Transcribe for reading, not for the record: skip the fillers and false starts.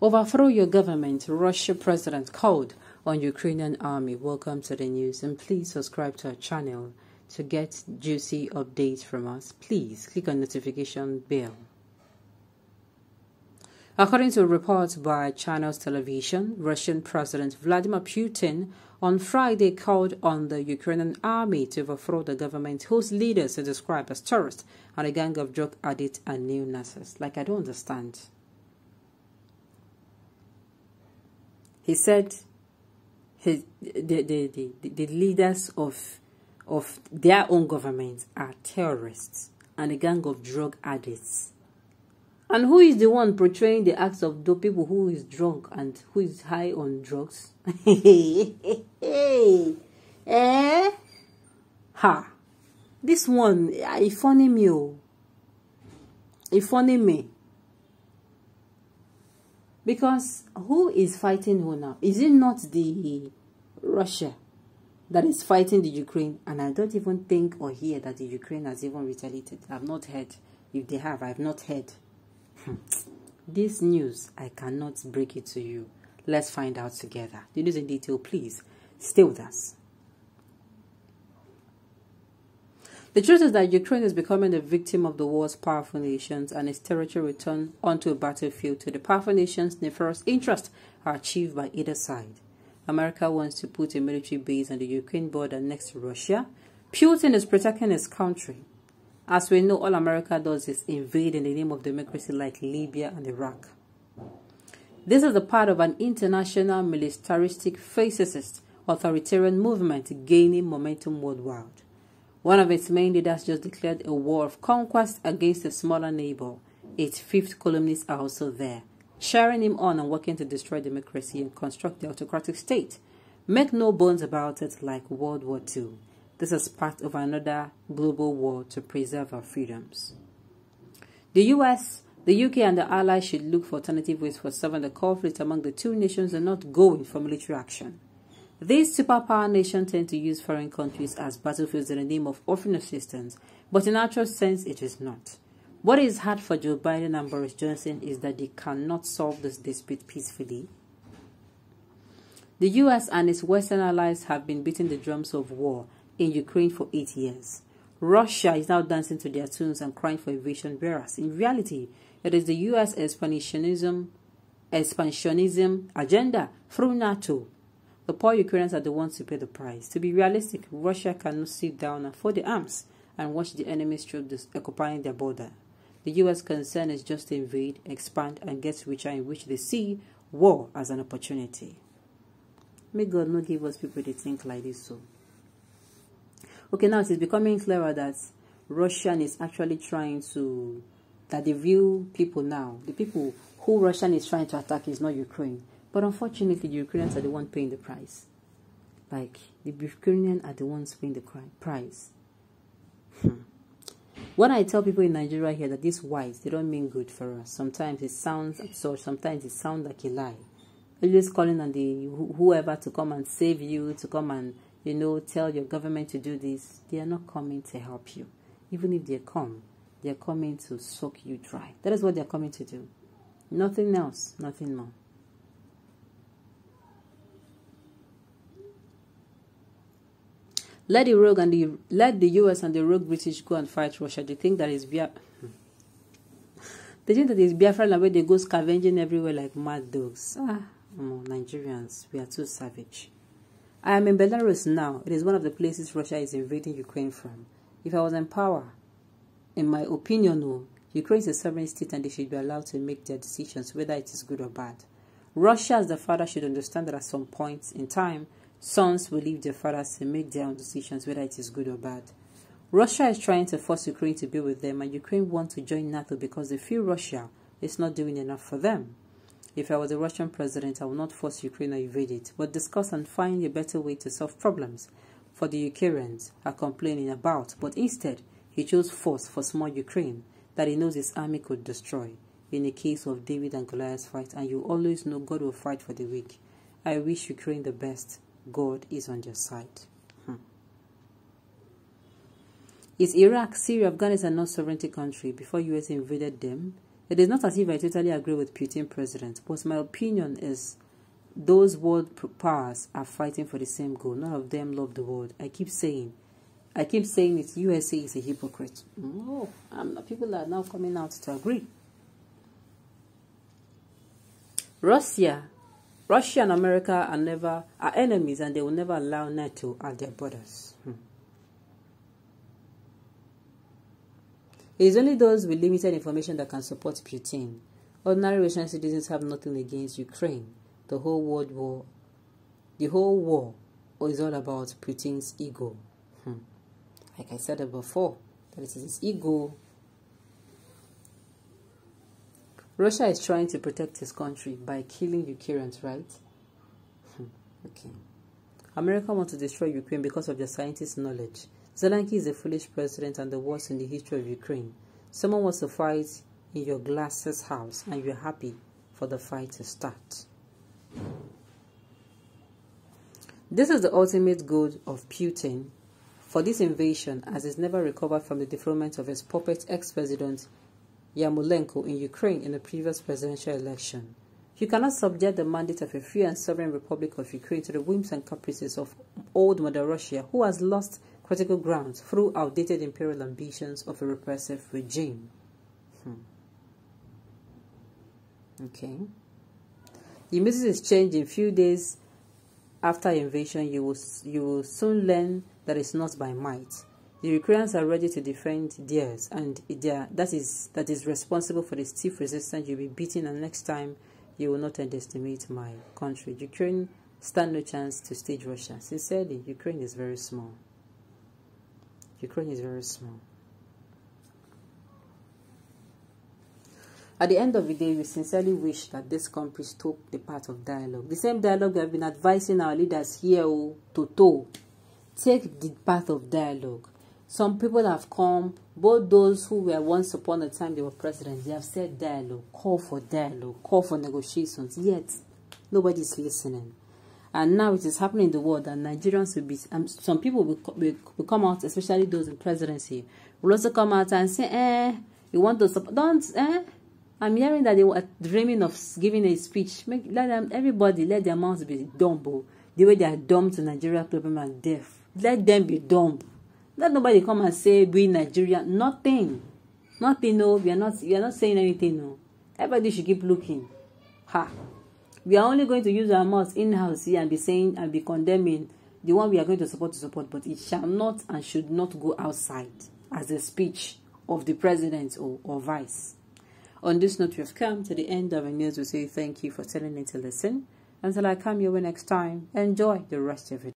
Overthrow your government, Russia president called on Ukrainian army. Welcome to the news, and please subscribe to our channel to get juicy updates from us. Please click on notification bell. According to reports by Channels Television, Russian President Vladimir Putin on Friday called on the Ukrainian army to overthrow the government whose leaders are described as terrorists and a gang of drug addicts and neo-Nazis. Like, I don't understand. He said the leaders of their own government are terrorists and a gang of drug addicts. And who is the one portraying the acts of the people who is drunk and who is high on drugs? Ha! This one, it funny me. It funny me. Because who is fighting who now? Is it not the Russia that is fighting the Ukraine? And I don't even think or hear that the Ukraine has even retaliated. I've not heard. If they have, I've not heard. This news, I cannot break it to you. Let's find out together. The news in detail, please stay with us. The truth is that Ukraine is becoming the victim of the war's powerful nations, and its territory returned onto a battlefield to the powerful nations' nefarious interests are achieved by either side. America wants to put a military base on the Ukraine border next to Russia. Putin is protecting his country. As we know, all America does is invade in the name of democracy like Libya and Iraq. This is a part of an international militaristic fascist authoritarian movement gaining momentum worldwide. One of its main leaders just declared a war of conquest against a smaller neighbor. Its fifth columnists are also there, cheering him on and working to destroy democracy and construct the autocratic state. Make no bones about it, like World War II. This is part of another global war to preserve our freedoms. The US, the UK and the Allies should look for alternative ways for solving the conflict among the two nations and not going for military action. These superpower nations tend to use foreign countries as battlefields in the name of offering assistance, but in actual sense it is not. What is hard for Joe Biden and Boris Johnson is that they cannot solve this dispute peacefully. The US and its Western allies have been beating the drums of war in Ukraine for 8 years. Russia is now dancing to their tunes and crying for invasion, whereas in reality it is the US expansionism agenda through NATO. The poor Ukrainians are the ones who pay the price. To be realistic, Russia cannot sit down and fold the arms and watch the enemy's troops occupying their border. The US concern is just to invade, expand, and get richer, in which they see war as an opportunity. May God not give us people that think like this. So, okay, now it is becoming clearer that Russia is actually trying to, that the real people now, the people who Russia is trying to attack is not Ukraine. But unfortunately, the Ukrainians are the ones paying the price. Like, the Ukrainians are the ones paying the price. When I tell people in Nigeria here that these whites, they don't mean good for us. Sometimes it sounds absurd. Sometimes it sounds like a lie. Always calling on the whoever to come and save you, to come and, you know, tell your government to do this. They are not coming to help you. Even if they come, they are coming to suck you dry. That is what they are coming to do. Nothing else, nothing more. Let the US and the rogue British go and fight Russia. They think that is Biafra. They think that is Biafra, and where they go scavenging everywhere like mad dogs. Nigerians, we are too savage. I am in Belarus now. It is one of the places Russia is invading Ukraine from. If I was in power, in my opinion, Ukraine is a sovereign state and they should be allowed to make their decisions, whether it is good or bad. Russia as the father should understand that at some point in time, sons will leave their fathers to make their own decisions, whether it is good or bad. Russia is trying to force Ukraine to be with them, and Ukraine wants to join NATO because they feel Russia is not doing enough for them. If I was a Russian president, I would not force Ukraine or invade it, but discuss and find a better way to solve problems for the Ukrainians are complaining about. But instead, he chose force for small Ukraine that he knows his army could destroy. In the case of David and Goliath's fight, and you always know God will fight for the weak. I wish Ukraine the best. God is on their side. Is Iraq, Syria, Afghanistan not sovereignty country before US invaded them? It is not as if I totally agree with Putin president, but my opinion is those world powers are fighting for the same goal. None of them love the world. I keep saying it. USA is a hypocrite. No, people are now coming out to agree. Russia and America are enemies, and they will never allow NATO at their borders. It is only those with limited information that can support Putin. Ordinary Russian citizens have nothing against Ukraine. The whole war is all about Putin's ego. Like I said it before, that is his ego. Russia is trying to protect his country by killing Ukrainians, right? Okay. America wants to destroy Ukraine because of their scientists' knowledge. Zelensky is a foolish president and the worst in the history of Ukraine. Someone wants to fight in your glasses house and you're happy for the fight to start. This is the ultimate goal of Putin for this invasion, as he's never recovered from the dethronement of his puppet ex-president Yarmolenko in Ukraine in the previous presidential election. You cannot subject the mandate of a free and sovereign Republic of Ukraine to the whims and caprices of old Mother Russia, who has lost critical ground through outdated imperial ambitions of a repressive regime. Okay. The message is changed in few days after invasion. You will soon learn that it's not by might. The Ukrainians are ready to defend theirs, and that is responsible for the stiff resistance you'll be beating, and next time you will not underestimate my country. Ukraine stand no chance to stage Russia. Sincerely, Ukraine is very small. Ukraine is very small. At the end of the day, we sincerely wish that this country took the path of dialogue. The same dialogue we have been advising our leaders here to take the path of dialogue. Some people have come, both those who were once upon a time they were presidents, they have said dialogue, call for negotiations, yet nobody is listening. And now it is happening in the world that Nigerians will be, some people will come out, especially those in presidency, will also come out and say, you want to support, I'm hearing that they were dreaming of giving a speech. Everybody let their mouths be dumb. The way they are dumb to Nigeria people and deaf. Let them be dumb. Let nobody come and say we Nigerian. Nothing, no, we are not saying anything, no. Everybody should keep looking. We are only going to use our mouths in-house here and be saying and be condemning the one we are going to support, but it shall not and should not go outside as a speech of the president or vice. On this note, we have come to the end of our news. We say thank you for tuning in to listen. Until I come your way next time, enjoy the rest of it.